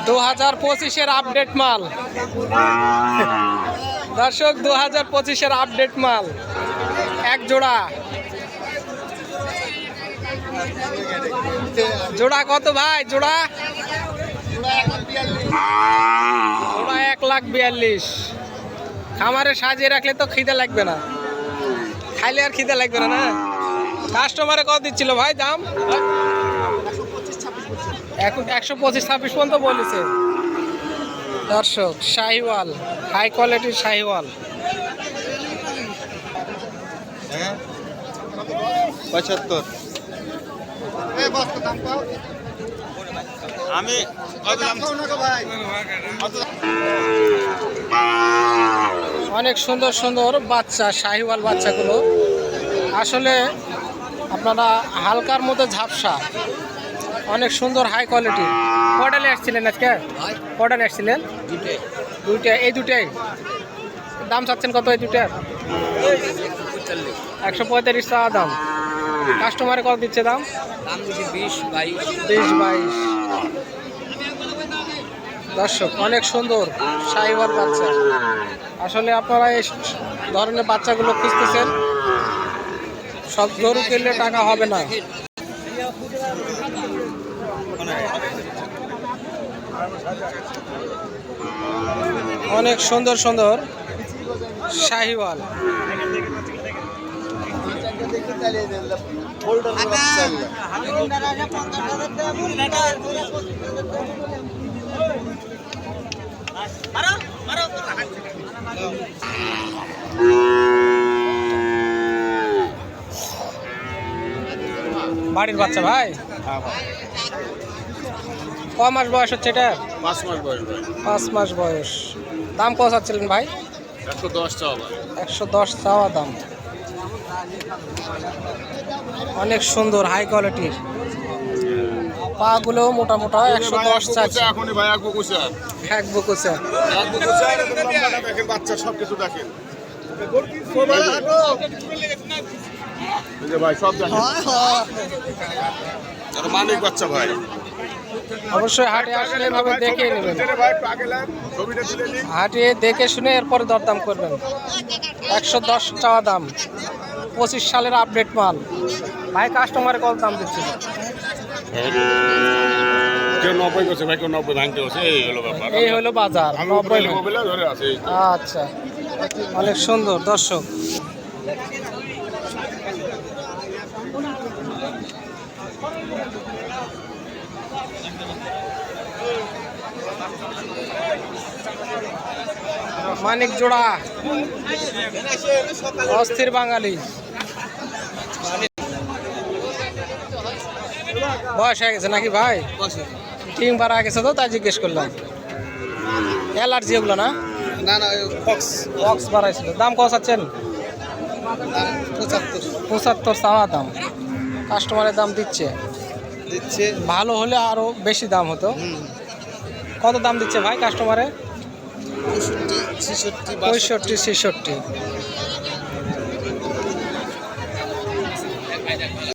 2025-এর update মাল দর্শক, 2025-এর update মাল এক জোড়া। জোড়া কত ভাই? জোড়া 1,42,000। খামারে সাজিয়ে রাখলে তো খিদে লাগবে না, খাইলে আর খিদে লাগবে না। কাস্টমারে কত দিচ্ছিল ভাই দাম? 125-26 পর্যন্ত বলেছে দর্শক। শাহিওয়াল, হাই কোয়ালিটির শাহিওয়াল। 75। আমি অনেক সুন্দর সুন্দর বাচ্চা, শাহিওয়াল বাচ্চাগুলো আসলে আপনারা হালকার মধ্যে ঝাপসা, অনেক সুন্দর হাই কোয়ালিটি। কয়টা নিয়ে আসছিলেন আজকে? কয়টা নিয়ে আসছিলেন? দুইটা। এই দুটাই দাম চাচ্ছেন কত? এই দুটার 145 টাকা দাম। কাস্টমারে কত দিচ্ছে দাম? 20-22। দর্শক অনেক সুন্দর শাহিওয়াল বাচ্চা। আসলে আপনারা এই ধরনের বাচ্চাগুলো খুঁজতেছেন, সব গরু কিনলে টাকা হবে না। অনেক সুন্দর সুন্দর শাহিওয়াল। বাড়ির বাচ্চা ভাই? ক মাস বয়স হচ্ছে এটা? 5 মাস বয়স ভাই। 5 মাস বয়স। দাম কত চাচ্ছিলেন ভাই? 110 চাওয়া ভাই। 110 চাওয়া দাম। অনেক সুন্দর হাই কোয়ালিটির, পা গুলো মোটা মোটা। 110 চাচ্ছে এখনই ভাই। এক বকুচা। এক বকুচা। দেখেন বাচ্চা সব কিছু দেখেন ভাই, সব দেখেন। মানিক বাচ্চা ভাই। অবশ্যই হাটে আসলে এভাবে দেখে নেবেন, হাটে দেখে শুনে এরপরে দরদাম করবেন। 110 চাওয়া দাম, 25 সালের আপডেট মাল। ভাই কাস্টমারে কত দাম দিচ্ছে? কেউ 90 করছে ভাই, কেউ 90 ভাঙতে হচ্ছে। এই হলো বাজার। 90 ধরে আছে। আচ্ছা, অনেক সুন্দর দর্শক। মানিক জোড়া, অস্থির বাঙালি। বয়স হয়ে গেছে নাকি ভাই? টিং বাড়া গেছে তো, তাই জিজ্ঞেস করলাম। অ্যালার্জি এগুলো না? না না, বক্স বাড়াইছিল। দাম কত চাচ্ছেন? 75 চাওয়া দাম। কাস্টমারের দাম দিচ্ছে? ভালো হলে আরো বেশি দাম হতো। কত দাম দিচ্ছে ভাই কাস্টমারে? 65-66।